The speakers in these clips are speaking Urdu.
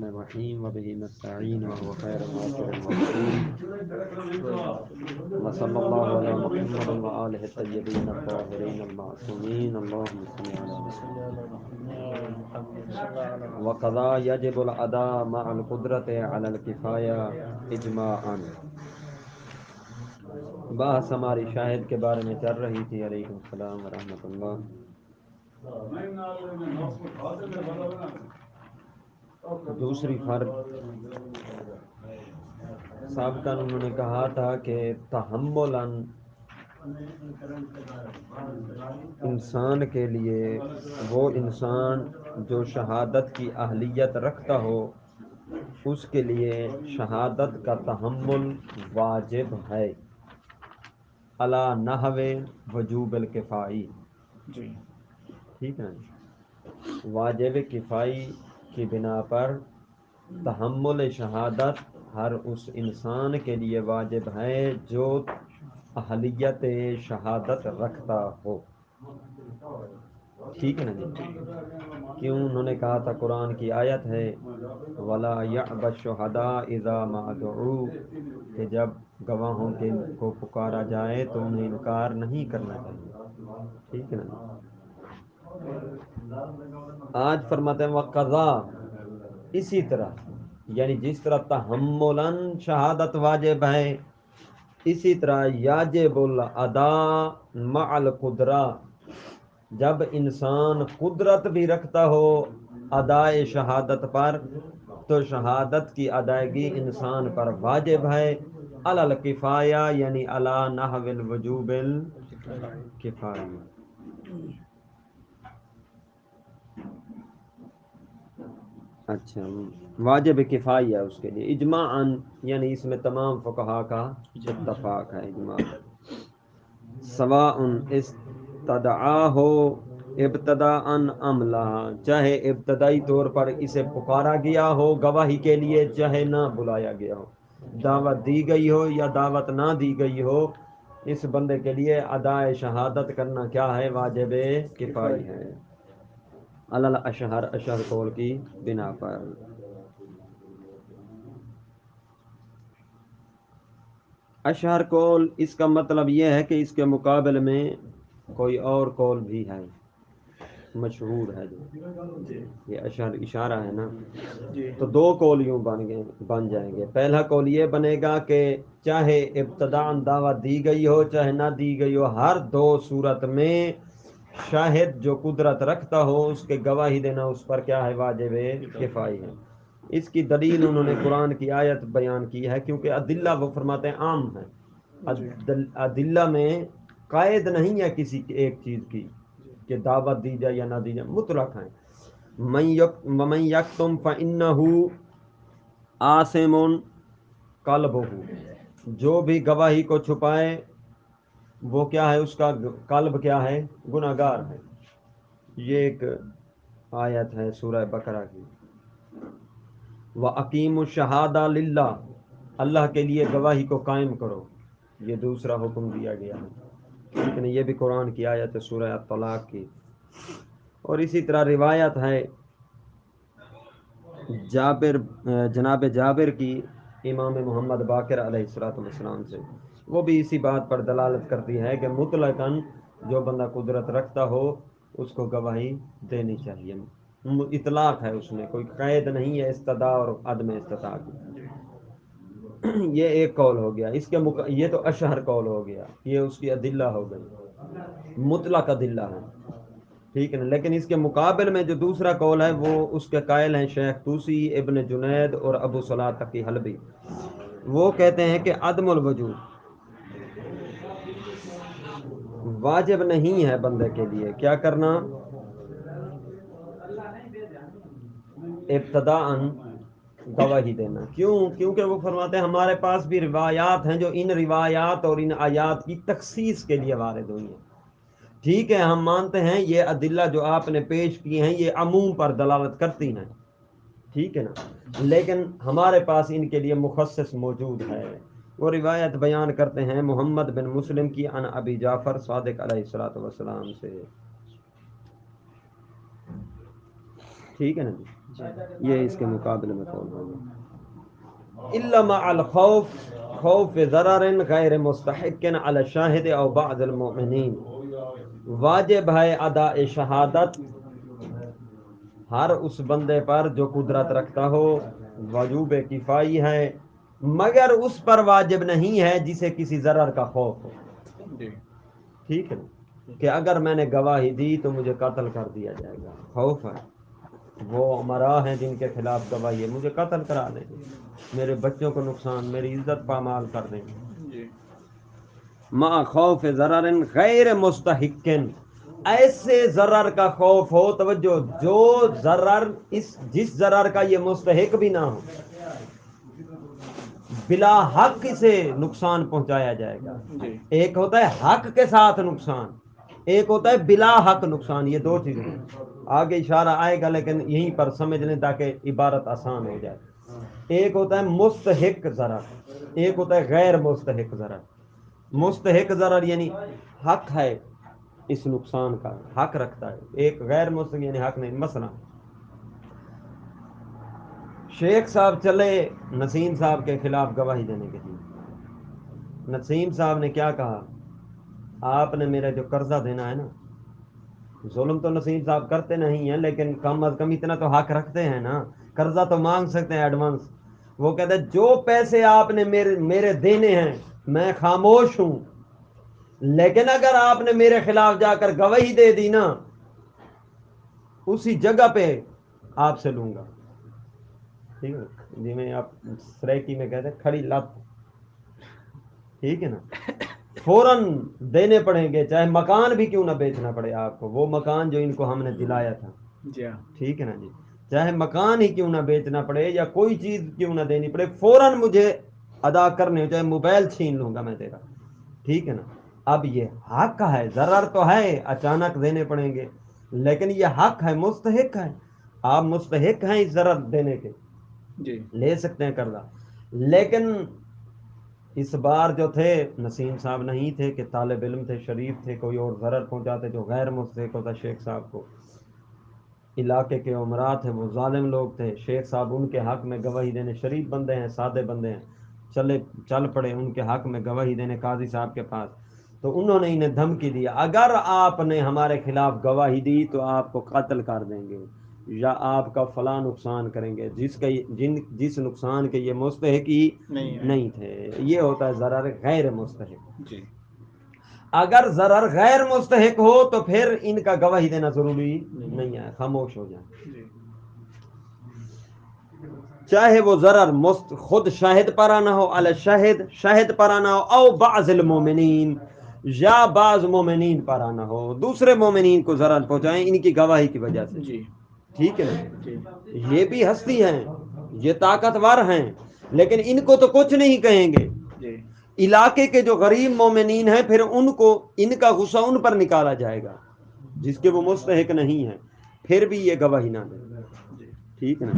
الرحیم وبه نستعین وهو خیر الناصر المعصوم وصلی اللہ علی محمد وآلہ الطیبین الطاہرین المعصومین اللہم صل علی محمد وقضا یجب الاداء مع القدرت علی الکفایہ اجماعا۔ بحث ہماری شاہد کے بارے میں چل رہی تھی، علیکم السلام ورحمۃ اللہ۔ دوسری فرق سابقا انہوں نے کہا تھا کہ تحملاً انسان کے لیے وہ انسان جو شہادت کی اہلیت رکھتا ہو اس کے لیے شہادت کا تحمل واجب ہے، علی نحو وجوب الکفائی۔ ٹھیک ہے، واجب کفائی کی بنا پر تحمل شہادت ہر اس انسان کے لیے واجب ہے جو اہلیت شہادت رکھتا ہو۔ ٹھیک ہے نا جی؟ کیوں انہوں نے کہا تھا، قرآن کی آیت ہے وَلَا يَأْبَ الشُّهَدَاءُ إِذَا مَا دُعُوا، کہ جب گواہوں کو پکارا جائے تو انہیں انکار نہیں کرنا چاہیے۔ ٹھیک ہے نا؟ آج فرماتے ہیں وَقَضَا، اسی طرح یعنی جس طرح تحملاً شہادت واجب ہے، اسی طرح یاجب الاداء مع القدرہ، جب انسان قدرت بھی رکھتا ہو ادائے شہادت پر تو شہادت کی ادائیگی انسان پر واجب ہے، علی الکفایہ یعنی علی نحو الوجوب الکفائی۔ اچھا، واجب کفائی ہے اس کے لیے اجماعاً، یعنی اس میں تمام فقہا کا اتفاق ہے، اجماع۔ سواء استدعاہ ابتداءً ام لا، چاہے ابتدائی طور پر اسے پکارا گیا ہو گواہی کے لیے، چاہے نہ بلایا گیا ہو، دعوت دی گئی ہو یا دعوت نہ دی گئی ہو، اس بندے کے لیے ادائے شہادت کرنا کیا ہے؟ واجب کفائی ہے، علی الاشہر، اشہر قول کی بنا پر۔ اشہر قول اس کا مطلب یہ ہے کہ اس کے مقابل میں کوئی اور قول بھی ہے، مشہور ہے جو یہ اشہر اشارہ ہے نا، تو دو قول یوں بن جائیں گے۔ پہلا قول یہ بنے گا کہ چاہے ابتداءً دعوت دی گئی ہو چاہے نہ دی گئی ہو، ہر دو صورت میں شاہد جو قدرت رکھتا ہو اس کے گواہی دینا اس پر کیا ہے؟ واجب کفائی ہے۔ اس کی دلیل انہوں نے قرآن کی آیت بیان کی ہے، کیونکہ ادلہ وہ فرماتے ہیں عام ہے، ادلہ میں قید نہیں ہے کسی ایک چیز کی کہ دعوت دی جائے یا نہ دی جائے، مطلق ہیں۔ وَمَن یکتم فَإِنَّهُ آثم قلبہ، جو بھی گواہی کو چھپائے وہ کیا ہے؟ اس کا قلب کیا ہے؟ گناہگار ہے۔ یہ ایک آیت ہے سورہ بقرہ کی۔ وَأَقِیمُوا الشَّهَادَةَ لِلَّهِ، اللہ کے لیے گواہی کو قائم کرو، یہ دوسرا حکم دیا گیا ہے۔ لیکن یہ بھی قرآن کی آیت ہے سورہ الطلاق کی۔ اور اسی طرح روایت ہے جناب جابر کی امام محمد باقر علیہ السلام سے، وہ بھی اسی بات پر دلالت کرتی ہے کہ مطلقاً جو بندہ قدرت رکھتا ہو اس کو گواہی دینی چاہیے، اطلاق ہے، اس میں کوئی قید نہیں ہے استدعاء اور عدم استطاعت کی۔ یہ ایک قول ہو گیا، اس کے یہ تو اشہر قول ہو گیا، یہ اس کی ادلہ ہو گئی، مطلق ادلہ ہے، ٹھیک ہے نا۔ لیکن اس کے مقابل میں جو دوسرا قول ہے وہ اس کے قائل ہیں شیخ طوسی، ابن جنید اور ابو صلاح تقی حلبی۔ وہ کہتے ہیں کہ عدم الوجوب واجب نہیں ہے بندے کے لیے کیا کرنا؟ ابتداءً گواہی دینا۔ کیونکہ وہ فرماتے ہیں ہمارے پاس بھی روایات ہیں جو ان روایات اور ان آیات کی تخصیص کے لیے وارد ہوئی ہیں۔ ٹھیک ہے، ہم مانتے ہیں یہ ادلہ جو آپ نے پیش کی ہیں یہ عموم پر دلالت کرتی ہیں، ٹھیک ہے نا، لیکن ہمارے پاس ان کے لیے مخصص موجود ہے۔ وہ روایت بیان کرتے ہیں محمد بن مسلم کی عن ابی جعفر صادق علیہ الصلوۃ والسلام سے۔ ٹھیک ہے نا جی، یہ اس کے مقابلے میں قول ہوگا الا مع الخوف خوف ضرر غیر مستحق علی الشاہد او بعض المؤمنین، واجب ہے ادا شہادت ہر اس بندے پر جو قدرت رکھتا ہو، وجوب کفائی ہے، مگر اس پر واجب نہیں ہے جسے کسی ضرر کا خوف ہو. ٹھیک ہے نا، کہ اگر میں نے گواہی دی تو مجھے قتل کر دیا جائے گا، خوف ہے، وہ امراء ہیں جن کے خلاف گواہی ہے، مجھے قتل کرا دیں گے، میرے بچوں کو نقصان، میری عزت پامال کر دیں گے. مع خوف ضرر غیر مستحق، ایسے ضرر کا خوف ہو، توجہ، جو ضرر جس ضرر کا یہ مستحق بھی نہ ہو، بلا حق سے نقصان پہنچایا جائے گا. ایک ہوتا ہے حق کے ساتھ نقصان، ایک ہوتا ہے بلا حق نقصان، یہ دو چیزیں ہیں. آگے اشارہ آئے گا لیکن یہیں پر سمجھ لیں تاکہ عبارت آسان ہو جائے. ایک ہوتا ہے مستحق ضرر، ایک ہوتا ہے غیر مستحق ضرر. مستحق ضرر یعنی حق ہے اس نقصان کا، حق رکھتا ہے. ایک غیر مستحق یعنی حق نہیں. مثلا شیخ صاحب چلے نسیم صاحب کے خلاف گواہی دینے کے لیے. نسیم صاحب نے کیا کہا؟ آپ نے میرا جو قرضہ دینا ہے نا، ظلم تو نسیم صاحب کرتے نہیں ہیں لیکن کم از کم اتنا تو حق رکھتے ہیں نا، قرضہ تو مانگ سکتے ہیں ایڈوانس. وہ کہتے ہیں جو پیسے آپ نے میرے دینے ہیں میں خاموش ہوں، لیکن اگر آپ نے میرے خلاف جا کر گواہی دے دی نا، اسی جگہ پہ آپ سے لوں گا. ٹھیک ہے جی، میں آپ سریکی میں کہتے ہیں کھڑی لت. ٹھیک ہے نا، فوراً دینے پڑیں گے، چاہے مکان بھی کیوں نہ بیچنا پڑے آپ کو، وہ مکان جو ان کو ہم نے دلایا تھا. ٹھیک ہے نا جی، چاہے مکان ہی کیوں نہ بیچنا پڑے یا کوئی چیز کیوں نہ دینی پڑے، فوراً مجھے ادا کرنے ہو، چاہے موبائل چھین لوں گا میں تیرا. ٹھیک ہے نا. اب یہ حق ہے، ضرر تو ہے، اچانک دینے پڑیں گے، لیکن یہ حق ہے، مستحق ہے. آپ مستحق ہیں اس ضرر دینے کے، لے سکتے ہیں قرضہ. لیکن اس بار جو تھے نسیم صاحب نہیں تھے کہ طالب علم تھے، شریف تھے، کوئی اور ضرر پہنچاتے جو غیر مستحق ہوتا شیخ صاحب کو. علاقے کے عمراء تھے، وہ ظالم لوگ تھے. شیخ صاحب ان کے حق میں گواہی دینے، شریف بندے ہیں، سادے بندے ہیں، چل پڑے ان کے حق میں گواہی دینے قاضی صاحب کے پاس. تو انہوں نے انہیں دھمکی دیا، اگر آپ نے ہمارے خلاف گواہی دی تو آپ کو قتل کر دیں گے یا آپ کا فلاں نقصان کریں گے، جس نقصان کے یہ مستحق ہی نہیں تھے. یہ ہوتا ہے ضرر غیر مستحق. اگر ضرر غیر مستحق ہو تو پھر ان کا گواہی دینا ضروری نہیں ہے، خاموش ہو جائیں. چاہے وہ ضرر خود شاہد پر آنا ہو، علی شاہد پر آنا ہو، او بعض المومنین، یا بعض مومنین پر آنا ہو، دوسرے مومنین کو ضرر پہنچائیں ان کی گواہی کی وجہ سے. ٹھیک ہے نا، یہ بھی ہستی ہیں، یہ طاقتور ہیں، لیکن ان کو تو کچھ نہیں کہیں گے. علاقے کے جو غریب مومنین ہیں پھر ان کا غصہ ان پر نکالا جائے گا جس کے وہ مستحق نہیں ہیں، پھر بھی یہ گواہی نہ دیں. ٹھیک ہے نا.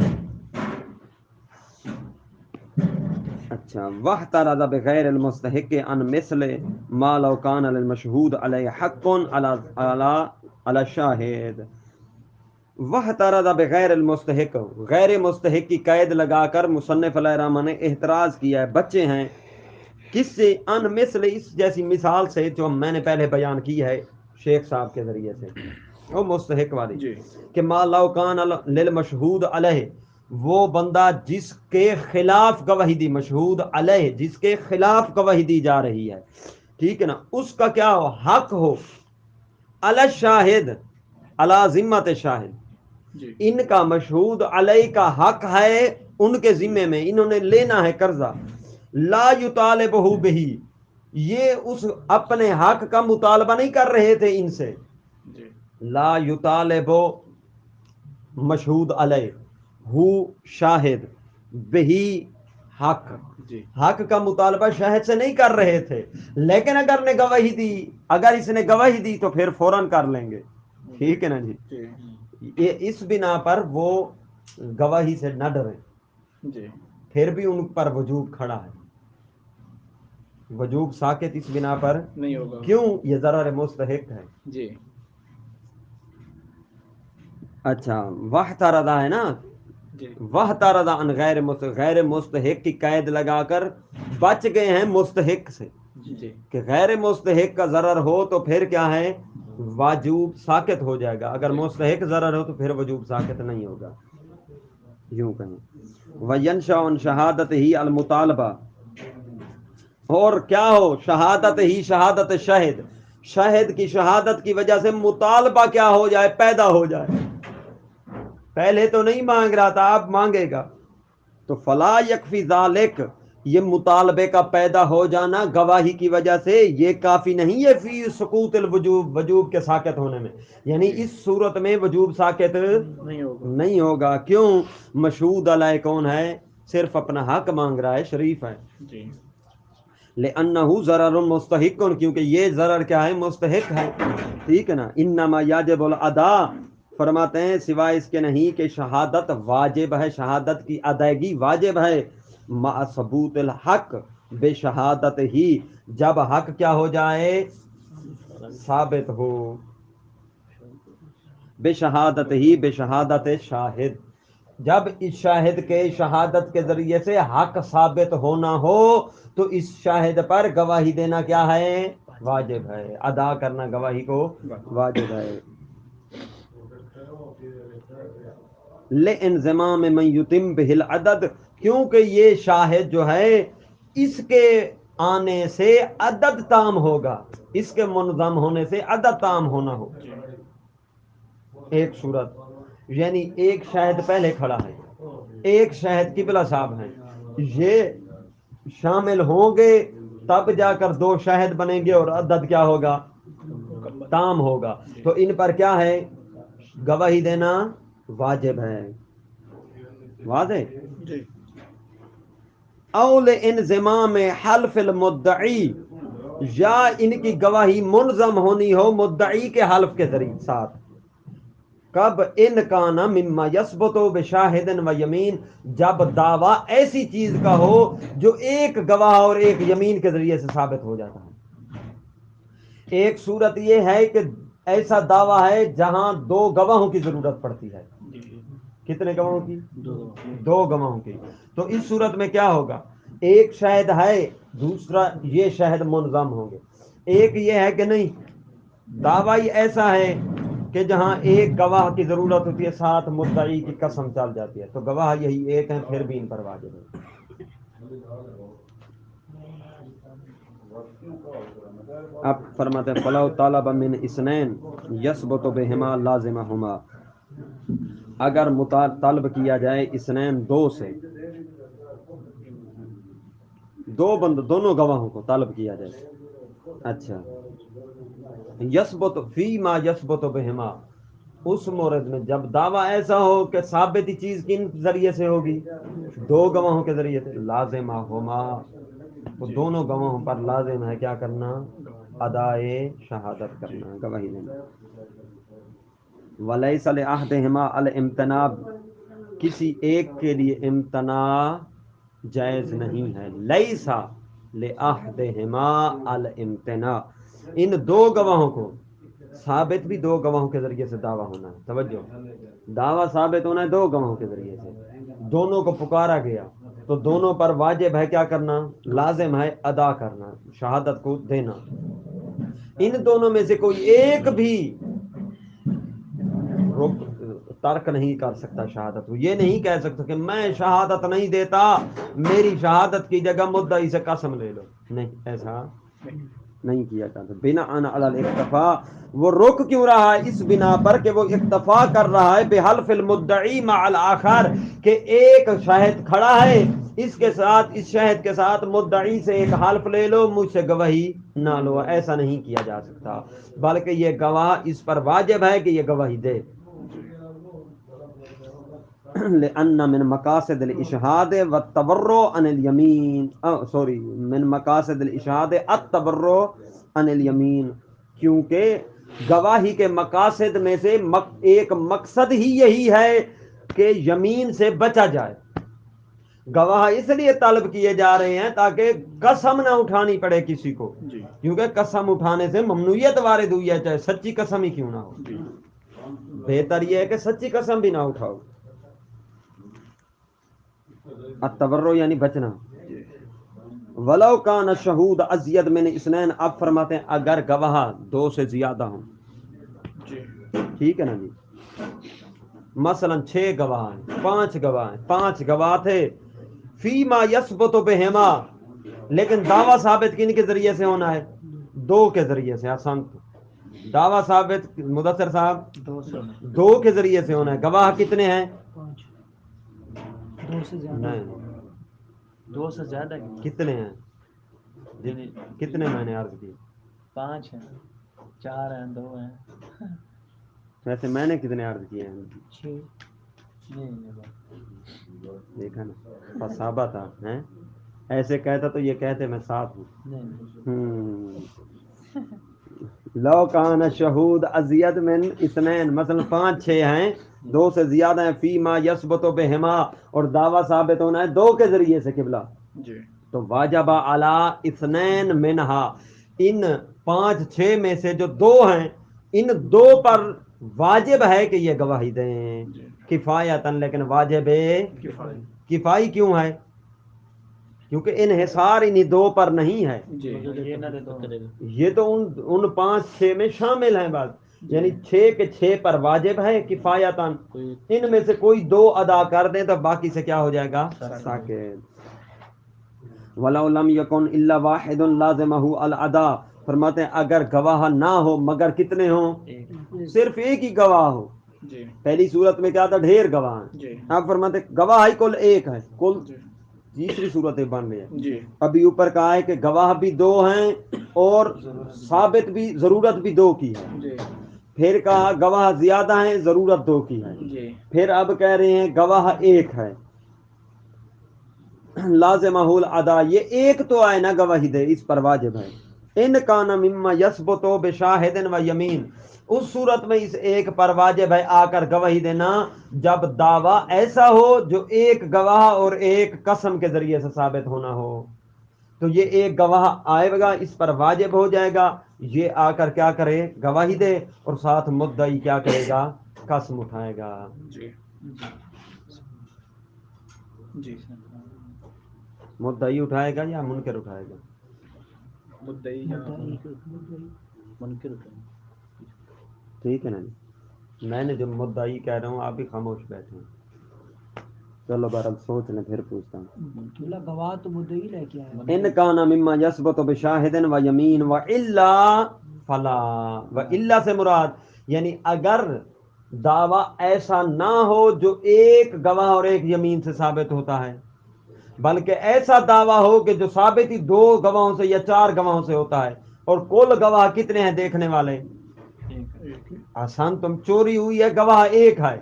اچھا، واحترز بغیر المستحق عن مثل ما لو كان للمشهود عليه حق على الشاهد. واحترز بغیر المستحق، غیر مستحق کی قید لگا کر مصنف علیہ الرحمٰن نے احتراز کیا ہے. بچے ہیں کس سے؟ ان مثل، اس جیسی مثال سے جو میں نے پہلے بیان کی ہے شیخ صاحب کے ذریعے سے، وہ مستحق والی کہ ما لو کان للمشہود علیہ، وہ بندہ جس کے خلاف گواہی دی، مشہود علیہ جس کے خلاف گواہی دی جا رہی ہے، ٹھیک ہے نا، اس کا کیا ہو؟ حق ہو، علی الشاہد، علی ذمت شاہد، ان کا مشہود علیہ کا حق ہے ان کے ذمے میں، انہوں نے لینا ہے قرضہ. لا یطالبہ بہ، یہ اس اپنے حق کا مطالبہ نہیں کر رہے تھے ان سے. لا یطالب مشہود علیہ، ہو شاہد، بہی حق، حق کا مطالبہ شاہد سے نہیں کر رہے تھے، لیکن اگر اس نے گواہی دی تو پھر فوراً کر لیں گے. ٹھیک ہے نا جی. یہ اس بنا پر وہ گواہی سے نہ ڈریں، پھر بھی ان پر وجوب کھڑا ہے. وجوب ساکت اس بنا پر نہیں ہوگا، کیوں؟ یہ ضرر مستحق ہے. اچھا واحترضا ہے نا، واحترضا عن غیر مستحق کی قید لگا کر بچ گئے ہیں مستحق سے، کہ غیر مستحق کا ضرر ہو تو پھر کیا ہے واجوب ساقط ہو جائے گا، اگر مستحق ضرر ہو تو پھر وجوب ساقط نہیں ہوگا، یوں کہیں۔ وینشا ان شہادت ہی المطالبہ، اور کیا ہو شہادت ہی شہادت شاہد، شاہد کی شہادت کی وجہ سے مطالبہ کیا ہو جائے پیدا ہو جائے، پہلے تو نہیں مانگ رہا تھا اب مانگے گا، تو فلا یکفی ذالک، یہ مطالبے کا پیدا ہو جانا گواہی کی وجہ سے یہ کافی نہیں ہے فی سقوط الوجوب، وجوب کے ساقط ہونے میں، یعنی اس صورت میں وجوب ساقط نہیں ہوگا، کیوں؟ مشہود علیہ کون ہے؟ صرف اپنا حق مانگ رہا ہے، شریف ہے، لأنہ ضرر مستحق، کیونکہ یہ ضرر کیا ہے مستحق ہے، ٹھیک ہے نا۔ انما یجب الادا، فرماتے ہیں سوائے اس کے نہیں کہ شہادت واجب ہے، شہادت کی ادائیگی واجب ہے، مع ثبوت الحق، بے شہادت ہی، جب حق کیا ہو جائے ثابت ہو، بے شہادت ہی، بے شہادت شاہد، جب اس شاہد کے شہادت کے ذریعے سے حق ثابت ہونا ہو تو اس شاہد پر گواہی دینا کیا ہے واجب ہے، ادا کرنا گواہی کو واجب ہے۔ لِانضمام من یتم بہ العدد، کیونکہ یہ شاہد جو ہے اس کے آنے سے عدد تام ہوگا، اس کے منظم ہونے سے عدد تام ہونا ہوگا۔ ایک صورت یعنی ایک شاہد پہلے کھڑا ہے، ایک شاہد قبلہ صاحب ہیں، یہ شامل ہوں گے تب جا کر دو شاہد بنیں گے اور عدد کیا ہوگا تام ہوگا، تو ان پر کیا ہے گواہی دینا واجب ہے، واضح۔ اول انضمام حلف المدعی، یا ان کی گواہی منظم ہونی ہو مدعی کے حلف کے ذریعے ساتھ، کب ان کانا مما یثبت بشاہد و یمین، جب دعویٰ ایسی چیز کا ہو جو ایک گواہ اور ایک یمین کے ذریعے سے ثابت ہو جاتا ہے۔ ایک صورت یہ ہے کہ ایسا دعویٰ ہے جہاں دو گواہوں کی ضرورت پڑتی ہے، کتنے گواہوں کی؟ دو گواہوں کی، تو اس صورت میں کیا ہوگا، ایک شاہد ہے دوسرا یہ شاہد منظم ہوں گے، ایک یہ ہے کہ نہیں دعویٰ ایسا ہے کہ جہاں ایک گواہ کی ضرورت ہوتی ہے ساتھ مدعی کی قسم چل جاتی ہے، تو گواہ یہی ایک ہیں، پھر بھی ان پر واجب ہے۔ اب فرماتے ہیں فلو طالب من اثنین یثبت بہما لازمہما، اگر طلب کیا جائے اثنین دو سے، دو بند دونوں گواہوں کو طلب کیا جائے، اچھا یثبت فی ما یثبت بہما، اس مورد میں جب دعویٰ ایسا ہو کہ ثابت چیز کن ذریعے سے ہوگی دو گواہوں کے ذریعے سے، لازمہ ہوما، تو دونوں گواہوں پر لازم ہے کیا کرنا ادائے شہادت کرنا، گواہی دینا۔ ولیس لأحدہما الامتناع، کسی ایک کے لیے امتناع جائز نہیں ہے، لیسا لأحدہما الامتناع، ان دو گواہوں کو ثابت بھی دو گواہوں کے ذریعے سے دعویٰ ہونا ہے، توجہ دعویٰ ثابت ہونا ہے دو گواہوں کے ذریعے سے، دونوں کو پکارا گیا تو دونوں پر واجب ہے کیا کرنا لازم ہے ادا کرنا، شہادت کو دینا، ان دونوں میں سے کوئی ایک بھی ترک نہیں کر سکتا شہادت کو، یہ نہیں کہہ سکتا کہ میں شہادت نہیں دیتا، میری شہادت کی جگہ مدعی سے قسم لے لو، نہیں ایسا نہیں کیا جاتا۔ بنا علی الاکتفاء، وہ رک کیوں رہا ہے اس بنا پر کہ وہ اکتفا کر رہا ہے بحلف المدعی مع الاخر، کہ ایک شاہد کھڑا ہے اس کے ساتھ، اس شاہد کے ساتھ مدعی سے ایک حلف لے لو مجھ سے گواہی نہ لو، ایسا نہیں کیا جا سکتا، بلکہ یہ گواہ اس پر واجب ہے کہ یہ گواہی دے۔ لأن من مقاصد الاشہاد والتبرؤ عن الیمین، من مقاصد الاشہاد التبرؤ عن الیمین، کیونکہ گواہی کے مقاصد میں سے ایک مقصد ہی یہی ہے کہ یمین سے بچا جائے، گواہ اس لیے طلب کیے جا رہے ہیں تاکہ قسم نہ اٹھانی پڑے کسی کو، کیونکہ قسم اٹھانے سے ممنوعیت وارد ہوئی ہے چاہے سچی قسم ہی کیوں نہ ہو، بہتر یہ ہے کہ سچی قسم بھی نہ اٹھاؤ. التبرع یعنی بچنا. ولو کان شہود ازید من اثنین، اب فرماتے ہیں اگر گواہ دو سے زیادہ ہوں. ٹھیک ہے نا جی. مثلا 6 گواہ ہیں، 5 گواہ ہیں، 5 گواہ تھے. فیما یثبت بہما، لیکن دعویٰ ثابت کن کے ذریعے سے ہونا ہے؟ 2 کے ذریعے سے. آسان. دعویٰ ثابت مدثر صاحب 2 کے ذریعے سے ہونا ہے. گواہ کتنے ہیں؟ 2 سے زیادہ. نہیں، 2 سے زیادہ کتنے ہیں؟ کتنے میں نے عرض کی؟ 5 ہیں، 4 ہیں، 2 ہیں. ویسے میں نے کتنے عرض کیے ہیں؟ 6. دیکھا نا، فصابہ تھا. ہیں ایسے کہتا تو یہ کہتے میں 7 ہوں. لو کان شہود ازید من اثنین، مثلا 5 6 ہیں، 2 سے زیادہ ہیں. فیما یثبت بہما، اور دعویٰ ثابت ہونا ہے 2 کے ذریعے سے قبلہ. تو واجب علی اثنین منہا، ان 5 6 میں سے جو 2 ہیں، ان 2 پر واجب ہے کہ یہ گواہی دیں. کفایتاً، لیکن واجب کفائی کیوں ہے؟ کیونکہ انحصار انہی 2 پر نہیں ہے. یہ تو ان 5 6 میں شامل ہیں بات. یعنی 6 کے 6 پر واجب ہے کفایتاً. ان میں سے کوئی 2 ادا کر دیں تو باقی سے کیا ہو جائے گا؟ ساکت. وَلَوْ لَمْ يَكُنْ إِلَّا وَاحِدٌ لَازِمَهُ الْأَدَاءُ، فرماتے ہیں اگر گواہ نہ ہو مگر کتنے ہوں؟ صرف ایک ہی گواہ ہو. پہلی صورت میں کیا تھا؟ ڈھیر گواہ ہیں. اب فرماتے ہیں گواہ ہی کل ایک ہے. کل تیسری صورتیں بن رہی ہے. ابھی اوپر کہا ہے کہ گواہ بھی 2 ہیں اور ثابت بھی، ضرورت بھی 2 کی ہے. پھر کہا گواہ زیادہ ہیں، ضرورت 2 کی ہے. پھر اب کہہ رہے ہیں گواہ ایک ہے. لازمہ الادا، یہ ایک تو آئے نا گواہی دے، اس پر واجب ہے. ان کان مما یثبت بشاہد و یمین، اس صورت میں اس ایک پر واجب ہے آ کر گواہی دینا جب دعویٰ ایسا ہو جو ایک گواہ اور ایک قسم کے ذریعے سے ثابت ہونا ہو. تو یہ ایک گواہ آئے گا، اس پر واجب ہو جائے گا، یہ آ کر کیا کرے؟ گواہی دے، اور ساتھ مدعی کیا کرے گا؟ قسم اٹھائے گا. مدعی اٹھائے گا یا منکر اٹھائے گا؟ منکر. ٹھیک ہے نا جی. میں نے جو مدعی کہہ رہا ہوں آپ بھی خاموش بیٹھے ہیں. چلو بہرحال سوچ لیں، پھر پوچھتا ہوں. گواہ تو مدعی لے کے آئے. ان کان مما یثبت بشاہد و یمین و الا فلا، و الا سے مراد یعنی اگر دعویٰ ایسا نہ ہو جو ایک گواہ اور ایک یمین سے ثابت ہوتا ہے، بلکہ ایسا دعویٰ ہو کہ جو ثابت ہی 2 گواہوں سے یا 4 گواہوں سے ہوتا ہے، اور کل گواہ کتنے ہیں دیکھنے والے؟ آسان. تم چوری ہوئی ہے، گواہ ایک ہے،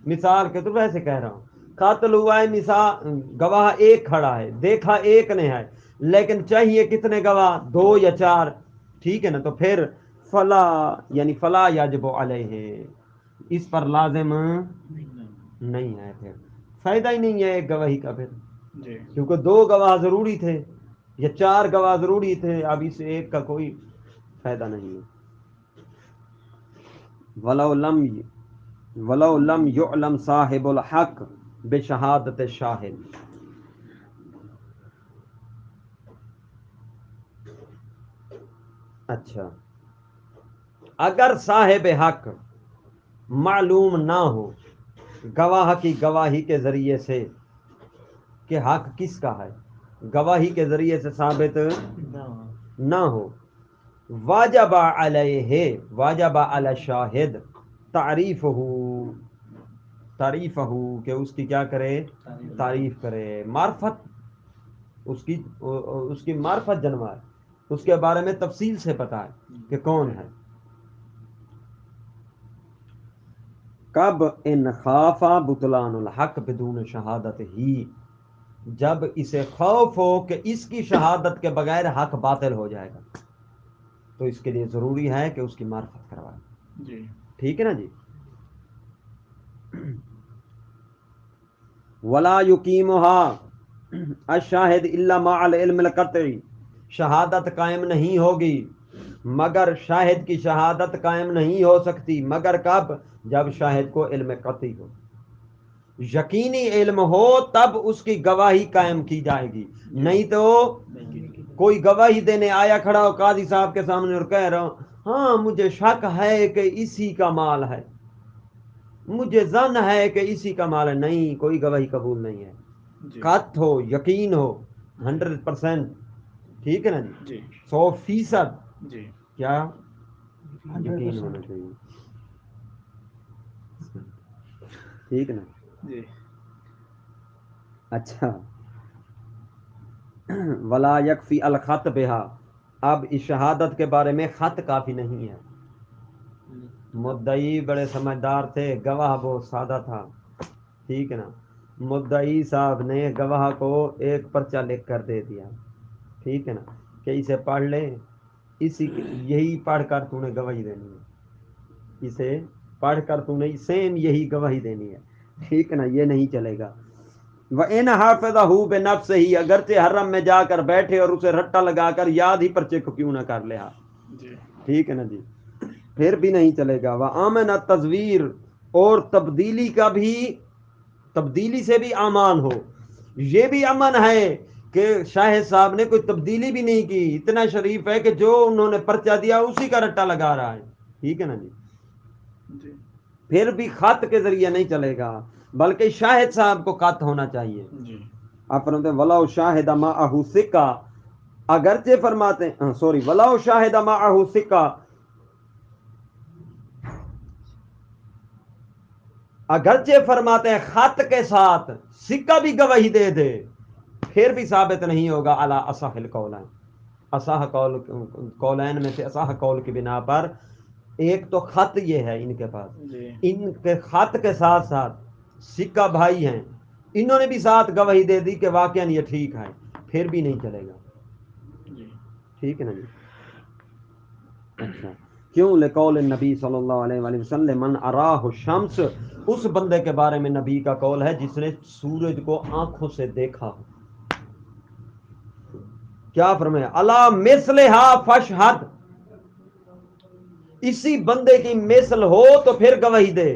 مثال کے تو ویسے کہہ رہا ہوں. قاتل ہوا ہے، مثال گواہ ایک کھڑا ہے، دیکھا ایک نے ہے، لیکن چاہیے کتنے گواہ؟ 2 یا 4. ٹھیک ہے نا. تو پھر فلا یعنی فلا یجب علیہ، اس پر لازم نہیں ہے. پھر فائدہ ہی نہیں ہے ایک گواہی کا، پھر کیونکہ 2 گواہ ضروری تھے یا 4 گواہ ضروری تھے. اب اس ایک کا کوئی فائدہ نہیں ہے. ولو لم يعلم صاحب الحق بشہادت شاہد. اچھا، اگر صاحب حق معلوم نہ ہو گواہ کی گواہی کے ذریعے سے کہ حق کس کا ہے، گواہی کے ذریعے سے ثابت نہ ہو، واجب علیہ، واجب علی الشاہد تعریفہ کہ اس کی کیا کرے؟ تعریف کرے. معرفت اس کی معرفت جنوائے، اس کے بارے میں تفصیل سے پتا ہے کہ کون ہے. کب ان خافا بطلان الحق بدون شہادت ہی، جب اسے خوف ہو کہ اس کی شہادت کے بغیر حق باطل ہو جائے گا، تو اس کے لیے ضروری ہے کہ اس کی معرفت کروائے. ٹھیک ہے نا جی. ولا یقیمها الشاہد الا مع العلم القطعی، شہادت قائم نہیں ہوگی مگر شاہد کی شہادت قائم نہیں ہو سکتی مگر کب؟ جب شاہد کو علم قطعی ہو، یقینی علم ہو تب اس کی گواہی قائم کی جائے گی، نہیں تو کوئی گواہی دینے آیا کھڑا ہو قاضی صاحب کے سامنے اور کہہ رہا ہوں ہاں مجھے شک ہے کہ اسی کا مال ہے، مجھے ظن ہے کہ اسی کا مال ہے، نہیں، کوئی گواہی قبول نہیں ہے، قط ہو، یقین ہو، 100%، ٹھیک ہے نا جی، 100% کیا یقین ہونا چاہیے، ٹھیک ہے نا جی اچھا ولا یکفی الخط بہا، اب اس شہادت کے بارے میں خط کافی نہیں ہے، مدعی بڑے سمجھدار تھے، گواہ بہت سادہ تھا، ٹھیک ہے نا، مدعی صاحب نے گواہ کو ایک پرچہ لکھ کر دے دیا، ٹھیک ہے نا، کہ اسے پڑھ لے، یہی پڑھ کر تو نے گواہی دینی ہے، اسے پڑھ کر تو نے سیم یہی گواہی دینی ہے، ٹھیک ہے نا، یہ نہیں چلے گا، وَإِنْ حَافِظَهُ بِنَفْسِهِ، اگرچہ حرم میں جا کر بیٹھے اور اسے رٹا لگا کر یاد ہی پرچے کو کیوں نہ کر لیا، ٹھیک ہے نا جی، پھر بھی نہیں چلے گا، وَآمَنَ التَّزْوِيرُ، اور تبدیلی سے بھی امان ہو، یہ بھی امن ہے کہ شاہد صاحب نے کوئی تبدیلی بھی نہیں کی، اتنا شریف ہے کہ جو انہوں نے پرچہ دیا اسی کا رٹا لگا رہا ہے، ٹھیک ہے نا جی، پھر بھی خط کے ذریعے نہیں چلے گا بلکہ شاہد صاحب کو خط ہونا چاہیے، آپ فرماتے ہیں وَلَوْ شَاهِدَ مَعَهُ ثِقَّةٌ، اگرچہ فرماتے ہیں وَلَوْ شَاهِدَ مَعَهُ ثِقَّةٌ، اگرچہ فرماتے ہیں خط کے ساتھ سکہ بھی گواہی دے دے پھر بھی ثابت نہیں ہوگا علی اصح القولین، اصح قولین میں سے اصح قول کی بنا پر، ایک تو خط یہ ہے ان کے پاس، ان کے خط کے ساتھ ساتھ سکہ بھائی ہیں، انہوں نے بھی ساتھ گواہی دے دی کہ واقعا یہ ٹھیک ہے، پھر بھی نہیں چلے گا، ٹھیک ہے نا جی، اچھا کیوں؟ لقول النبی صلی اللہ علیہ وآلہ وسلم من اراہ الشمس، اس بندے کے بارے میں نبی کا قول ہے جس نے سورج کو آنکھوں سے دیکھا ہو، کیا فرمایا الا مثلھا فاشہد، اسی بندے کی مثل ہو تو پھر گواہی دے،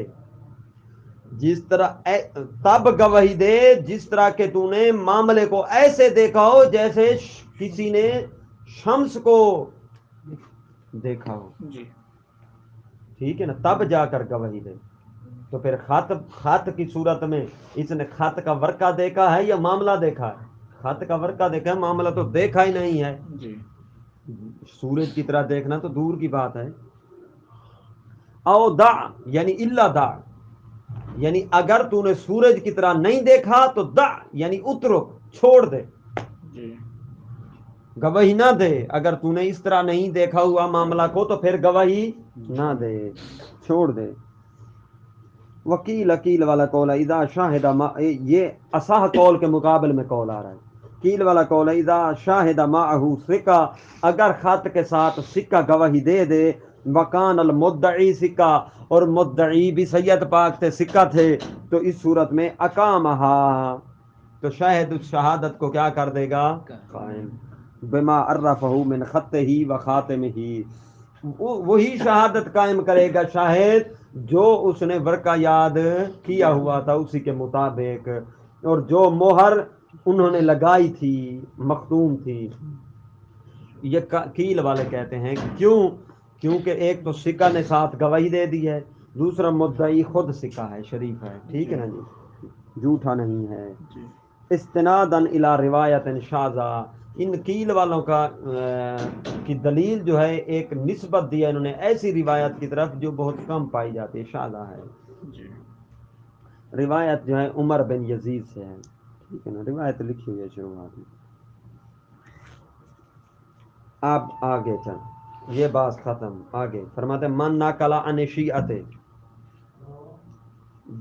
جس طرح تب گواہی دے جس طرح کہ تو نے معاملے کو ایسے دیکھا ہو جیسے کسی نے شمس کو دیکھا ہو، ٹھیک ہے نا، تب جا کر گواہی دے، تو پھر خط کی صورت میں اس نے خط کا ورقہ دیکھا ہے یا معاملہ دیکھا ہے؟ خط کا ورقہ دیکھا ہے، معاملہ تو دیکھا ہی نہیں ہے، سورج کی طرح دیکھنا تو دور کی بات ہے، او دع یعنی الا دع، یعنی اگر تو نے سورج کی طرح نہیں دیکھا تو دع یعنی اترک، چھوڑ دے، گواہی نہ دے، اگر تو نے اس طرح نہیں دیکھا ہوا معاملہ کو تو پھر گواہی نہ دے، چھوڑ دے، وکیل والا قول ہے اذا شاہد یہ اصح قول کے مقابل میں قول آ رہا ہے، کیل والا قول ہے اذا شاہد معه ثقہ، اگر خط کے ساتھ سکہ گواہی دے دے، وکان المدعی سکہ، اور مدعی بھی سید پاک تھے، سکہ تھے، تو اس صورت میں اقامہا، تو شاہد اس شہادت کو کیا کر دے گا؟ قائم، بما عرفہ من خطہ و خاتمہ، وہی شہادت قائم کرے گا شاہد جو اس نے ورقہ یاد کیا ہوا تھا اسی کے مطابق، اور جو مہر انہوں نے لگائی تھی مختوم تھی، یہ کیل والے کہتے ہیں کیونکہ ایک تو سکہ نے ساتھ گواہی دے دی ہے، دوسرا مدعی خود سکہ ہے، شریف ہے، ٹھیک ہے نا جی، جھوٹا نہیں ہے، استناداً الی روایت شاذہ، ان کیل والوں کی دلیل جو ہے ایک نسبت دی ہے انہوں نے ایسی روایت کی طرف جو بہت کم پائی جاتی ہے، شاذہ ہے، روایت جو ہے عمر بن یزید سے ہے، ٹھیک ہے نا، روایت لکھی ہوئی ہے شروعات میں، اب آگے چل یہ بات ختم، آگے فرماتے من ناقلا عن شیعت،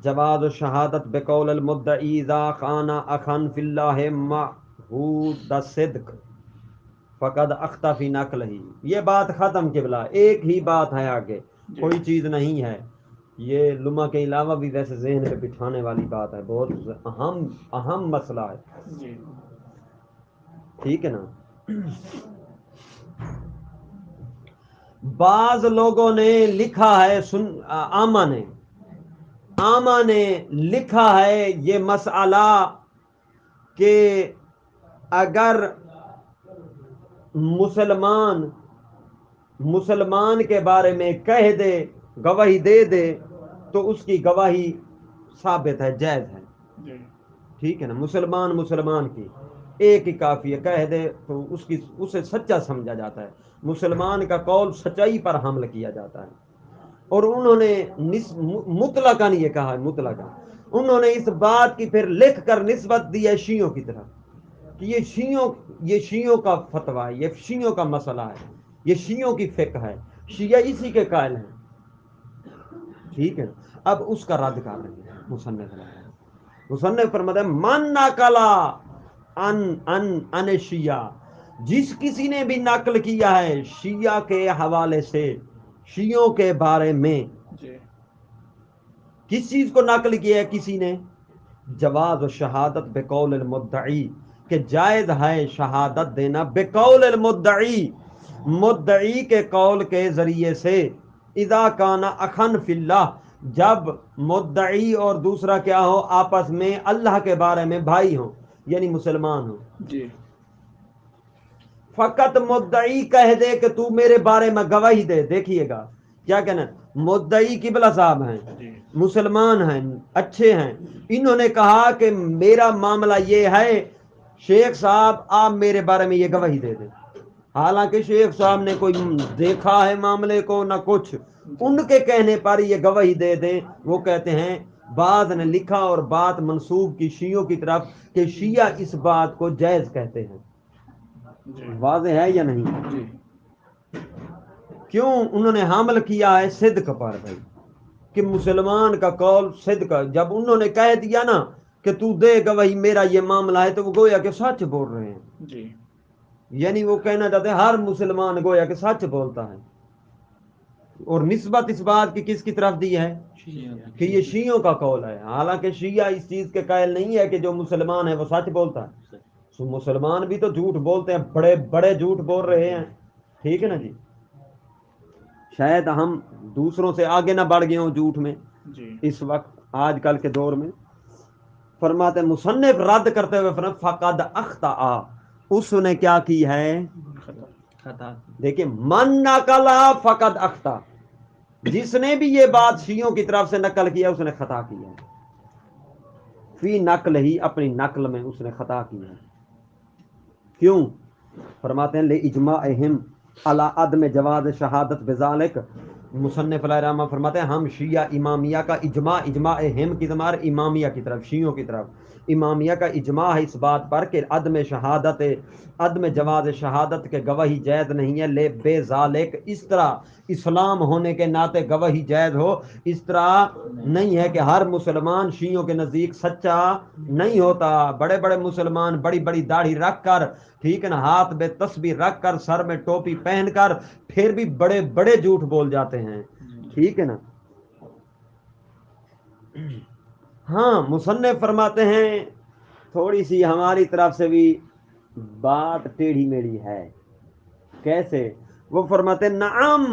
جواز شہادت بقول المدعی اذا خان اخا فی اللہ معہود الصدق فقد اخطا فی نقلہ، یہ بات ختم قبلہ، ایک ہی بات ہے آگے، کوئی چیز نہیں ہے، یہ لمحہ کے علاوہ بھی ویسے ذہن پہ بٹھانے والی بات ہے، بہت اہم مسئلہ ہے، ٹھیک ہے نا، بعض لوگوں نے لکھا ہے آما نے لکھا ہے یہ مسئلہ کہ اگر مسلمان کے بارے میں کہہ دے، گواہی دے دے، تو اس کی گواہی ثابت ہے، جائز ہے، ٹھیک ہے نا۔ مسلمان کی ایک ہی کافی ہے، کہہ دے تو اسے سچا سمجھا جاتا ہے، مسلمان کا قول سچائی پر حمل کیا جاتا ہے۔ اور انہوں نے مطلقاً یہ کہا ہے، مطلقاً انہوں نے اس بات کی پھر لکھ کر نسبت دی ہے شیعوں کی طرف کہ یہ شیعوں کا فتویٰ ہے، یہ شیعوں کا مسئلہ ہے، یہ شیعوں کی فقہ ہے، شیعہ اسی کے قائل ہیں، ٹھیک ہے۔ اب اس کا رد کر رہے ہیں مصنف فرماتا ہے من نقلا ان شیعہ، جس کسی نے بھی نقل کیا ہے شیعہ کے حوالے سے، شیعوں کے بارے میں، کس چیز کو نقل کیا ہے کسی نے؟ جواز و شہادت بقول المدعی، کہ جائز ہے شہادت دینا بقول المدعی، مدعی کے قول کے ذریعے سے، اذا کان اخن فی اللہ، جب مدعی اور دوسرا کیا ہو، آپس میں اللہ کے بارے میں بھائی ہوں، یعنی مسلمان ہوں۔ فقط مدعی کہہ دے کہ تو میرے بارے میں گواہی دے، دیکھیے گا کیا کہنا، مدعی قبلہ صاحب ہیں، مسلمان ہیں، اچھے ہیں، انہوں نے کہا کہ میرا معاملہ یہ ہے، شیخ صاحب آپ میرے بارے میں یہ گواہی دے دیں، حالانکہ شیخ صاحب نے کوئی دیکھا ہے معاملے کو نہ کچھ، ان کے کہنے پر یہ گواہی دے دیں۔ وہ کہتے ہیں بعض نے لکھا اور بات منسوب کی شیعوں کی طرف کہ شیعہ اس بات کو جائز کہتے ہیں، واضح ہے یا نہیں؟ کیوں انہوں نے حمل کیا ہے صدق پر بھائی، کہ مسلمان کا قول صدق، جب انہوں نے کہہ دیا نا کہ تو دے گواہی میرا یہ معاملہ ہے، تو وہ گویا کہ سچ بول رہے ہیں، یعنی وہ کہنا چاہتے ہیں ہر مسلمان گویا کہ سچ بولتا ہے۔ اور نسبت اس بات کی کس کی طرف دی ہے کہ یہ شیعوں کا قول ہے، حالانکہ شیعہ اس چیز کے قائل نہیں ہے کہ جو مسلمان ہے وہ سچ بولتا ہے، مسلمان بھی تو جھوٹ بولتے ہیں، بڑے بڑے جھوٹ بول رہے ہیں، ٹھیک ہے نا جی۔ شاید ہم دوسروں سے آگے نہ بڑھ گئے ہوں جھوٹ میں اس وقت آج کل کے دور میں۔ فرماتے ہیں مصنف رد کرتے ہوئے فرماتے فقد اخطا، اس نے کیا کی ہے، خطا۔ دیکھیں من نقلا فقد اخطا، جس نے بھی یہ بات شیعوں کی طرف سے نقل کیا اس نے خطا کیا ہے، فی نقل ہی، اپنی نقل میں اس نے خطا کی ہے۔ کیوں؟ فرماتے ہیں لِإِجْمَاعِهِمْ عَلَىٰ عَدْمِ جَوَازِ شہادت بذالک، مصنف علیہ الرحمہ فرماتے ہیں ہم شیعہ امامیہ کا اجماع ہم کی ضمیر امامیہ کی طرف، شیعوں کی طرف، امامیہ کا اجماع ہے اس بات پر کہ عدم جواز شہادت کے گواہی جائز نہیں ہے، لے بے ذالک، اس طرح اسلام ہونے کے ناطے گواہی جائز ہو، اس طرح نہیں ہے کہ ہر مسلمان شیعوں کے نزدیک سچا نہیں ہوتا۔ بڑے بڑے مسلمان بڑی بڑی داڑھی رکھ کر، ٹھیک ہے نا، ہاتھ میں تسبیح رکھ کر، سر میں ٹوپی پہن کر، پھر بھی بڑے بڑے جھوٹ بول جاتے ہیں، ٹھیک ہے نا۔ ہاں مصنف فرماتے ہیں تھوڑی سی ہماری طرف سے بھی بات ٹیڑھی میڑھی ہے، کیسے؟ وہ فرماتے ہیں نعم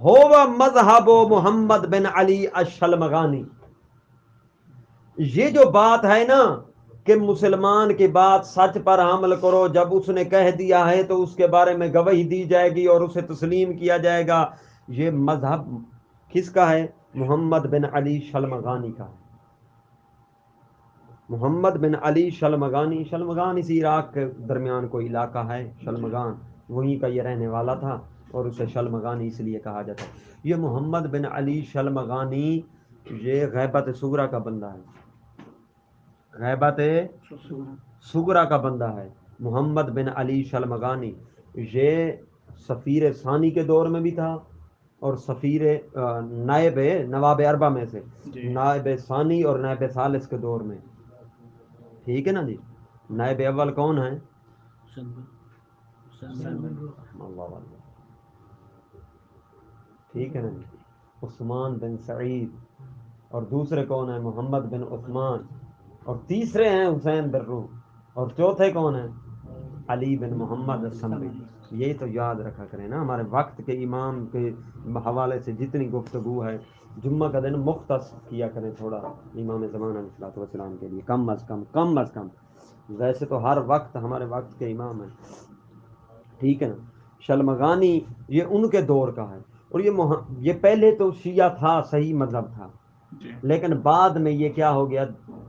ہوا مذہب محمد بن علی الشلمغانی، یہ جو بات ہے نا کہ مسلمان کی بات سچ پر حمل کرو، جب اس نے کہہ دیا ہے تو اس کے بارے میں گواہی دی جائے گی اور اسے تسلیم کیا جائے گا، یہ مذہب کس کا ہے؟ محمد بن علی شلمغانی کا ہے۔ محمد بن علی شلمغانی، شلمغان اسی عراق کے درمیان کوئی علاقہ ہے، شلمغان وہیں کا یہ رہنے والا تھا اور اسے شلمغانی اس لیے کہا جاتا ہے۔ یہ محمد بن علی شلمغانی یہ غیبت صغریٰ کا بندہ ہے، غیبت صغریٰ کا بندہ ہے محمد بن علی شلمغانی۔ یہ سفیر ثانی کے دور میں بھی تھا اور سفیر نواب اربع میں سے نائب ثانی اور نائب ثالث کے دور میں، ٹھیک ہے نا جی۔ نائب اول کون ہے؟ اللہ، ٹھیک ہے نا جی، عثمان بن سعید، اور دوسرے کون ہیں؟ محمد بن عثمان، اور تیسرے ہیں حسین بن روح، اور چوتھے کون ہیں؟ علی بن محمد الثنوی، یہی تو یاد رکھا کریں نا، ہمارے وقت کے امام کے حوالے سے جتنی گفتگو ہے، جمعہ کا دن مختص کیا کریں تھوڑا امام زمان علیہ الصلوۃ والسلام کے لیے، کم از کم، کم از کم. ویسے تو ہر وقت ہمارے وقت کے امام ہیں، ٹھیک ہے نا. شلمغانی یہ ان کے دور کا ہے، اور یہ پہلے تو شیعہ تھا، صحیح مذہب تھا، لیکن بعد میں یہ کیا ہو گیا،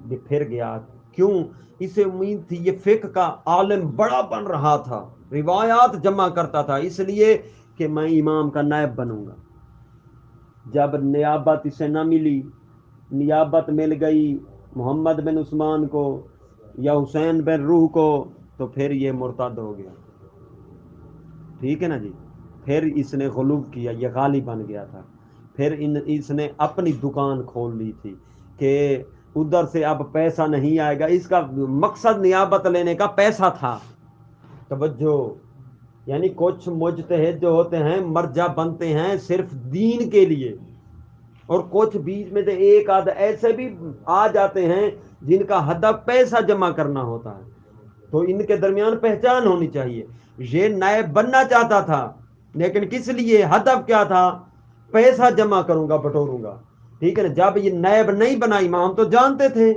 یہ پھر گیا. کیوں؟ اسے امید تھی یہ فقہ کا عالم بڑا بن رہا تھا، روایات جمع کرتا تھا، اس لیے کہ میں امام کا نائب بنوں گا. جب نیابت اسے نہ ملی، نیابت مل گئی محمد بن عثمان کو یا حسین بن روح کو، تو پھر یہ مرتد ہو گیا. ٹھیک ہے نا جی. پھر اس نے غلو کیا، یہ غالی بن گیا تھا. پھر اس نے اپنی دکان کھول لی تھی کہ ادھر سے اب پیسہ نہیں آئے گا. اس کا مقصد نیابت لینے کا پیسہ تھا. توجہ، یعنی کچھ مجتہد جو ہوتے ہیں مرجع بنتے ہیں صرف دین کے لیے، اور کچھ بیچ میں سے ایک آدھ ایسے بھی آ جاتے ہیں جن کا ہدف پیسہ جمع کرنا ہوتا ہے. تو ان کے درمیان پہچان ہونی چاہیے. یہ نائب بننا چاہتا تھا، لیکن کس لیے؟ ہدف کیا تھا؟ پیسہ جمع کروں گا، بٹوروں گا. ٹھیک ہے نا. جب یہ نائب نہیں بنا، امام تو جانتے تھے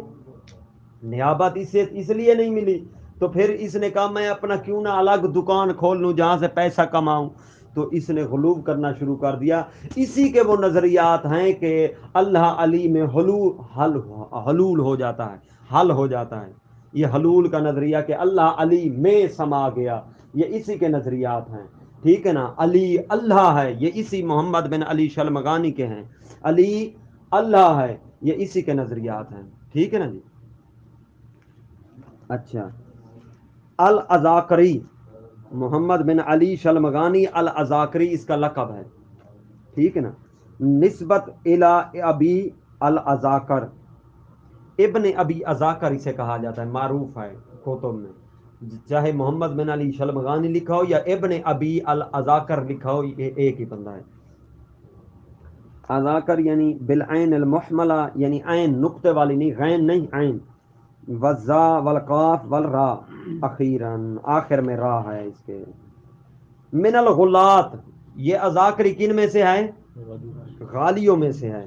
نیابت اس لیے نہیں ملی، تو پھر اس نے کہا میں اپنا کیوں نہ الگ دکان کھول لوں جہاں سے پیسہ کماؤں. تو اس نے غلو کرنا شروع کر دیا. اسی کے وہ نظریات ہیں کہ اللہ علی میں حلول ہو جاتا ہے، حل ہو جاتا ہے. یہ حلول کا نظریہ کہ اللہ علی میں سما گیا، یہ اسی کے نظریات ہیں. ٹھیک ہے نا. علی اللہ ہے، یہ اسی محمد بن علی شلمغانی کے ہیں. علی اللہ ہے، یہ اسی کے نظریات ہیں. ٹھیک ہے نا جی. اچھا، الازاکری، محمد بن علی شلمغانی الازاکری اس کا لقب ہے. ٹھیک ہے نا. نسبت الی ابی الازاکر، ابن ابی ازاکر اسے کہا جاتا ہے، معروف ہے کتب میں. چاہے محمد بن علی شلمغانی لکھا ہو یا ابن ابی الازاکر لکھا ہو، یہ ایک ہی بندہ ہے. ازاکر یعنی بالعین المحملہ، یعنی عین نقطے والی نہیں، غین نہیں، عین. وزا والقاف والرا، اخیراً آخر میں را ہے اس کے. من الغلات، یہ ازاکری کن میں سے ہے؟ غالیوں میں سے ہے.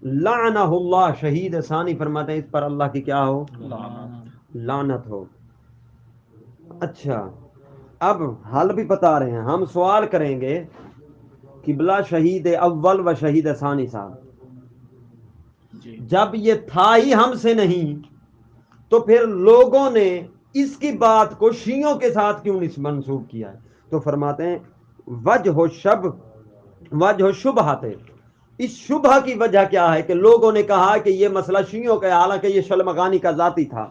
لعنہ اللہ، شہید ثانی فرماتے ہیں اس پر اللہ کی کیا ہو؟ لعنت ہو. اچھا، اب حل بھی بتا رہے ہیں ہم. سوال کریں گے قبلہ شہید اول و شہید ثانی صاحب، جب یہ تھا ہی ہم سے نہیں، تو پھر لوگوں نے اس کی بات کو شیعوں کے ساتھ کیوں منسوب کیا ہے؟ تو فرماتے ہیں وجہ شبہات، اس شبہ کی وجہ کیا ہے کہ لوگوں نے کہا کہ یہ مسئلہ شیعوں کا ہے، حالانکہ یہ شلمغانی کا ذاتی تھا.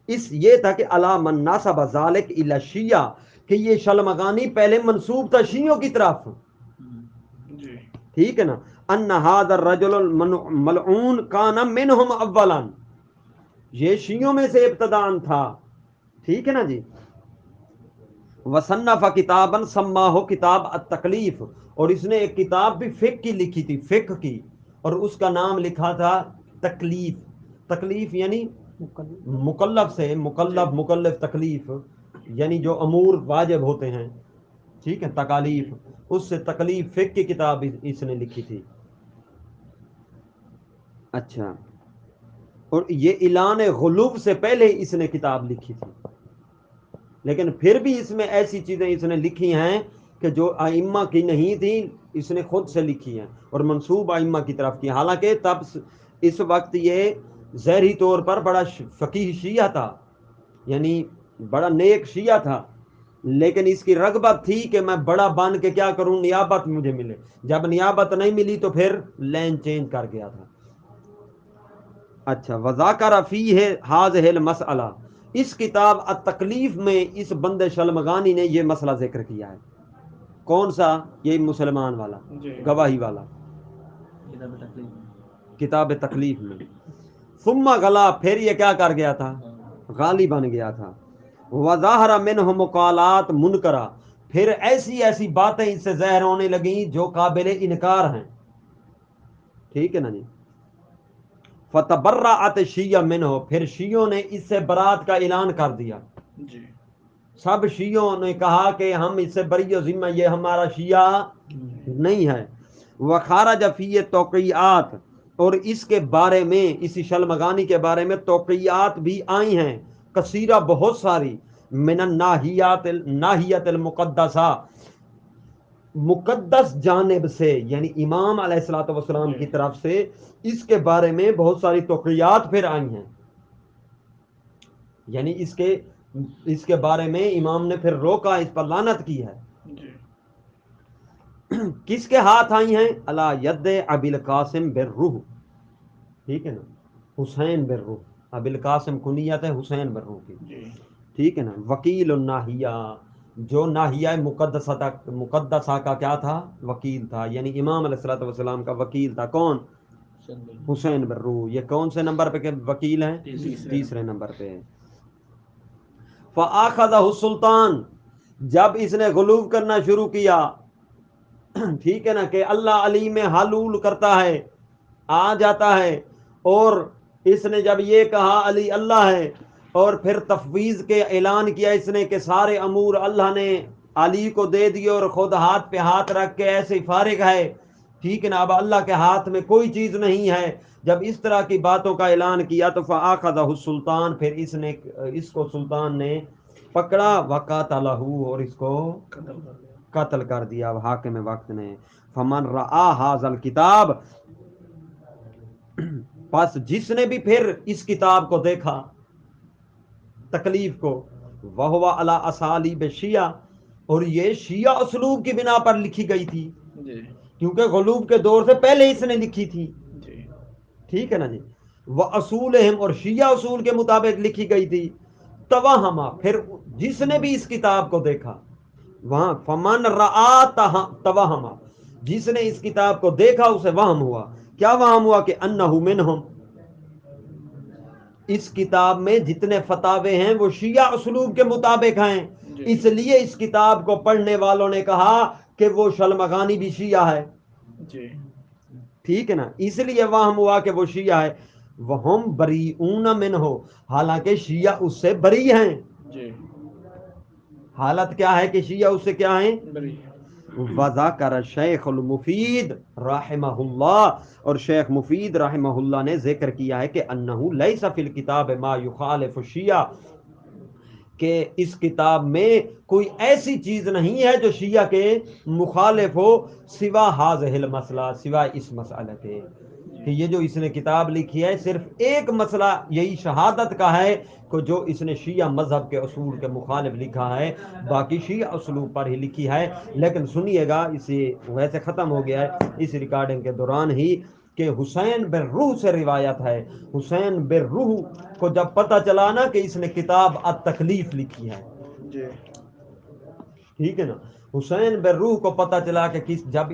یہ تھا کہ علی من ناسب ذالک الی الشیعہ، کہ یہ شلمغانی پہلے منسوب تھا شیعوں کی طرف. ٹھیک ہے نا. ان ھذا الرجل الملعون کان منہم اولا، یہ شیعوں میں سے ابتدان تھا. ٹھیک ہے نا جی. وصنف کتابا سماہ کتاب التکلیف، اور اس نے ایک کتاب بھی فقہ کی لکھی تھی، فقہ کی، اور اس کا نام لکھا تھا تکلیف. تکلیف یعنی مکلف سے، مکلف تکلیف یعنی جو امور واجب ہوتے ہیں. ٹھیک ہے، تکالیف، اس سے تکلیف فقہ کی کتاب اس نے لکھی تھی. اچھا، اور یہ اعلان غلوب سے پہلے اس نے کتاب لکھی تھی، لیکن پھر بھی اس میں ایسی چیزیں اس نے لکھی ہیں کہ جو ائمہ کی نہیں تھی، اس نے خود سے لکھی ہیں اور منسوب ائمہ کی طرف کی. حالانکہ تب اس وقت یہ ظاہری طور پر بڑا فقیہ شیعہ تھا، یعنی بڑا نیک شیعہ تھا، لیکن اس کی رغبت تھی کہ میں بڑا بن کے کیا کروں، نیابت مجھے ملے. جب نیابت نہیں ملی تو پھر لین چینج کر گیا تھا. اچھا، وذاکر فیہ ھذہ المسئلہ، اس کتاب التکلیف میں اس بند شلمغانی نے یہ مسئلہ ذکر کیا ہے. کون سا؟ یہ مسلمان والا، گواہی والا، کتاب تکلیف میں. ثم غلا، پھر یہ کیا کر گیا تھا؟ غالی بن گیا تھا. وظاہر منہ مقالات منکرہ، پھر ایسی ایسی باتیں اس سے ظاہر ہونے لگیں جو قابل انکار ہیں. ٹھیک ہے نا جی. فتبرأت شیعہ منہ، پھر شیعوں نے اس سے برات کا اعلان کر دیا. سب شیعوں نے کہا کہ ہم اس سے بری و ذمہ، یہ ہمارا شیعہ نہیں ہے. وخارج فی توقیعات، اور اس کے بارے میں، اسی شلمغانی کے بارے میں توقیعات بھی آئی ہیں کثیرہ، بہت ساری، من الناحیت المقدسہ، مقدس جانب سے، یعنی امام علیہ الصلوۃ والسلام کی طرف سے اس کے بارے میں بہت ساری توقیعات پھر آئی ہیں. یعنی اس کے بارے میں امام نے پھر روکا، اس پر لعنت کی ہے. کس کے ہاتھ آئی ہیں؟ علی ید ابی القاسم بالروح، ٹھیک ہے نا، حسین بالروح، ابی القاسم کنیت ہے حسین بالروح کی، ٹھیک ہے نا. وکیل الناحیہ، جو ناحیہ مقدسہ کا کیا تھا؟ وکیل تھا، یعنی امام علیہ الصلوۃ والسلام کا وکیل تھا. کون؟ حسین بالروح. یہ کون سے نمبر پہ وکیل ہیں؟ تیسرے نمبر پہ. فآخذہ السلطان، جب اس نے غلو کرنا شروع کیا، ٹھیک ہے نا، کہ اللہ علی میں حلول کرتا ہے، آ جاتا ہے، اور اس نے جب یہ کہا علی اللہ ہے، اور پھر تفویض کے اعلان کیا اس نے کہ سارے امور اللہ نے علی کو دے دیے اور خود ہاتھ پہ ہاتھ رکھ کے ایسے ہی فارغ ہے، ٹھیک ہے نا، اب اللہ کے ہاتھ میں کوئی چیز نہیں ہے. جب اس طرح کی باتوں کا اعلان کیا تو فآخذہ السلطان، پھر اس کو سلطان نے پکڑا، وقاتلہ، اور اس کو قتل کر دیا حاکم وقت نے. فمن رآ ھذا الکتاب، پس جس نے بھی پھر اس کتاب کو دیکھا، تکلیف کو، وہو علی اسالیب شیعہ، اور یہ شیعہ اسلوب کی بنا پر لکھی گئی تھی، کیونکہ غلوب کے دور سے پہلے اس نے لکھی تھی، ٹھیک ہے نا جی. وَأَصُولِهِمْ، اور شیعہ اصول کے مطابق لکھی گئی تھی. توہما، پھر جس نے بھی اس کتاب کو دیکھا، وہاں فمن رآ توہما، جس نے اس کتاب کو دیکھا اسے وہم ہوا. کیا وہم ہوا؟ کہ انہو منہم، اس کتاب میں جتنے فتاوے ہیں وہ شیعہ اسلوب کے مطابق ہیں، اس لیے اس کتاب کو پڑھنے والوں نے کہا کہ وہ شلمغانی بھی شیعہ ہے، ٹھیک ہے نا، اس لیے وہم ہوا کہ وہ شیعہ ہے. وہم بریئون منہ، حالانکہ شیعہ اس سے بری ہیں. حالت کیا ہے کہ شیعہ اس سے کیا ہیں؟ وذکر شیخ المفید رحمہ اللہ، اور شیخ مفید رحمہ اللہ نے ذکر کیا ہے کہ انہ لیس فی الکتاب ما یخالف الشیعہ، کہ اس کتاب میں کوئی ایسی چیز نہیں ہے جو شیعہ کے مخالف ہو، سوا ھذہ المسئلہ، سوا اس مسئلہ کے، کہ یہ جو اس نے کتاب لکھی ہے صرف ایک مسئلہ یہی شہادت کا ہے کہ جو اس نے شیعہ مذہب کے اصول کے مخالف لکھا ہے، باقی شیعہ اسلوب پر ہی لکھی ہے. لیکن سنیے گا، اسے ویسے ختم ہو گیا ہے اس ریکارڈنگ کے دوران ہی، کہ حسین بن روح سے روایت ہے. حسین بن روح کو جب پتہ چلا نا کہ اس نے کتاب التکلیف لکھی ہے، ٹھیک ہے نا، حسین بن روح کو پتہ چلا کہ جب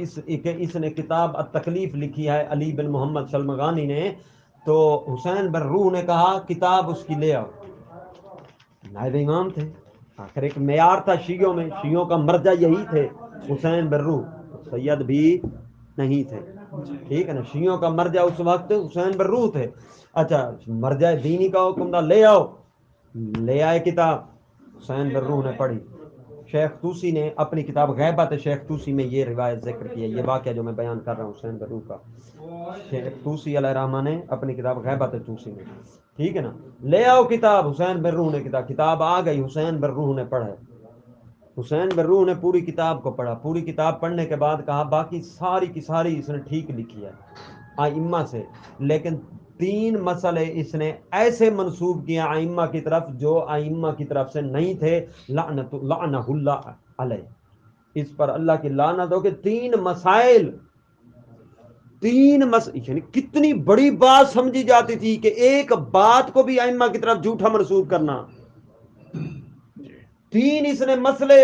اس نے کتاب التکلیف لکھی ہے علی بن محمد شلمغانی نے، تو حسین بن روح نے کہا کتاب اس کی لے آؤ. نائب امام تھے، آخر ایک معیار تھا شیعوں میں، شیعوں کا مرجع یہی تھے حسین بن روح، سید بھی نہیں تھے، ٹھیک ہے نا، شیعوں کا مرجع اس وقت حسین بن روح تھے. اچھا، مرجع دینی کا حکم تھا، لے آؤ. لے آئے کتاب، حسین بن روح نے پڑھی. شیخ طوسی نے اپنی کتاب غیبت شیخ طوسی میں یہ روایت ذکر کی ہے، یہ واقعہ جو میں بیان کر رہا ہوں حسین بن روح کا، شیخ طوسی علیہ الرحمہ نے اپنی کتاب غیبت طوسی میں، ٹھیک ہے نا. لے آؤ کتاب، حسین بن روح نے کتاب آ گئی، حسین بن روح نے پڑھا. حسین بن روح نے پوری کتاب کو پڑھا. پوری کتاب پڑھنے کے بعد کہا باقی ساری کی ساری اس نے ٹھیک لکھی ہے ائمہ سے، لیکن 3 مسئلے اس نے ایسے منسوب کیے ائمہ کی طرف جو ائمہ کی طرف سے نہیں تھے، لعنہ اللہ علیہ، اس پر اللہ کی لعنت ہو کہ 3 مسائل، یعنی کتنی بڑی بات سمجھی جاتی تھی کہ ایک بات کو بھی ائمہ کی طرف جھوٹا منسوب کرنا. 3 اس نے مسئلے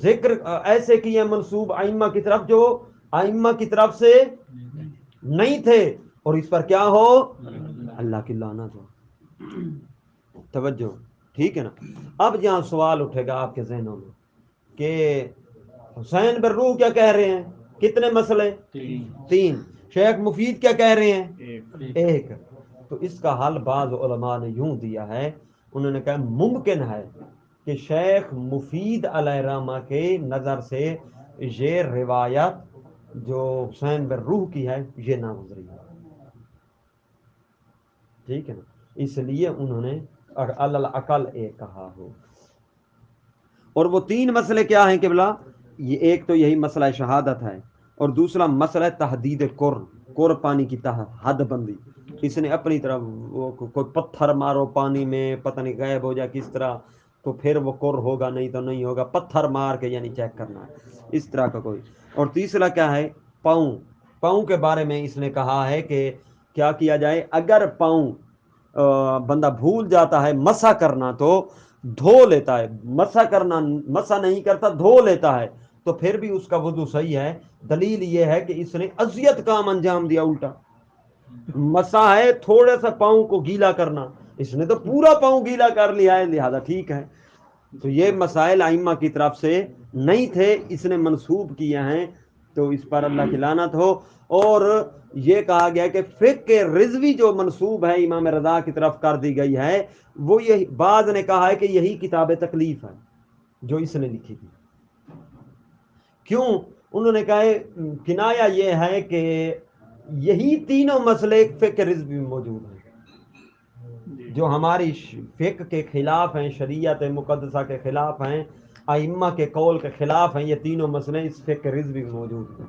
ذکر ایسے کیے منسوب ائمہ کی طرف جو ائمہ کی طرف سے نہیں تھے، اور اس پر کیا ہو؟ اللہ کی لعنت ہو. توجہ، ٹھیک ہے نا. اب یہاں سوال اٹھے گا آپ کے ذہنوں میں کہ حسین بن روح کیا کہہ رہے ہیں؟ کتنے مسئلے؟ 3. شیخ مفید کیا کہہ رہے ہیں؟ 1. تو اس کا حل بعض علماء نے یوں دیا ہے، انہوں نے کہا ممکن ہے کہ شیخ مفید علیہ الرحمہ کے نظر سے یہ روایت جو حسین بن روح کی ہے یہ نہ گزری ہے، ٹھیک ہے نا، اس لیے انہوں نے العقل ایک کہا ہو۔ اور وہ تین مسئلے کیا ہیں قبلہ؟ یہ ایک تو یہی مسئلہ شہادت ہے، اور دوسرا مسئلہ تحدید قر پانی کی حد بندی، اس نے اپنی طرف کوئی پتھر مارو پانی میں پتہ نہیں غائب ہو جائے کس طرح تو پھر وہ قر ہوگا، نہیں تو نہیں ہوگا، پتھر مار کے یعنی چیک کرنا اس طرح کا کوئی۔ اور تیسرا کیا ہے؟ پاؤں کے بارے میں اس نے کہا ہے کہ کیا کیا جائے، اگر پاؤں بندہ بھول جاتا ہے مسح کرنا تو دھو لیتا ہے، مسح نہیں کرتا دھو لیتا ہے تو پھر بھی اس کا وضو صحیح ہے۔ دلیل یہ ہے کہ اس نے اذیت کام انجام دیا الٹا، مسح ہے تھوڑے سا پاؤں کو گیلا کرنا، اس نے تو پورا پاؤں گیلا کر لیا ہے، لہذا ٹھیک ہے۔ تو یہ مسائل ائمہ کی طرف سے نہیں تھے، اس نے منسوب کیے ہیں، تو اس پر اللہ کی لعنت ہو۔ اور یہ کہا گیا کہ فقہ رضوی جو منسوب ہے امام رضا کی طرف کر دی گئی ہے، وہ یہ بعض نے کہا ہے کہ یہی کتاب تکلیف ہے جو اس نے لکھی تھی۔ کیوں؟ انہوں نے کہا ہے کنایا یہ ہے کہ یہی تینوں مسئلے فقہ رضوی میں موجود ہیں جو ہماری فقہ کے خلاف ہیں، شریعت مقدسہ کے خلاف ہیں، ائمہ کے قول کے خلاف ہیں، یہ تینوں مسئلے اس فقہ رضوی میں موجود ہیں۔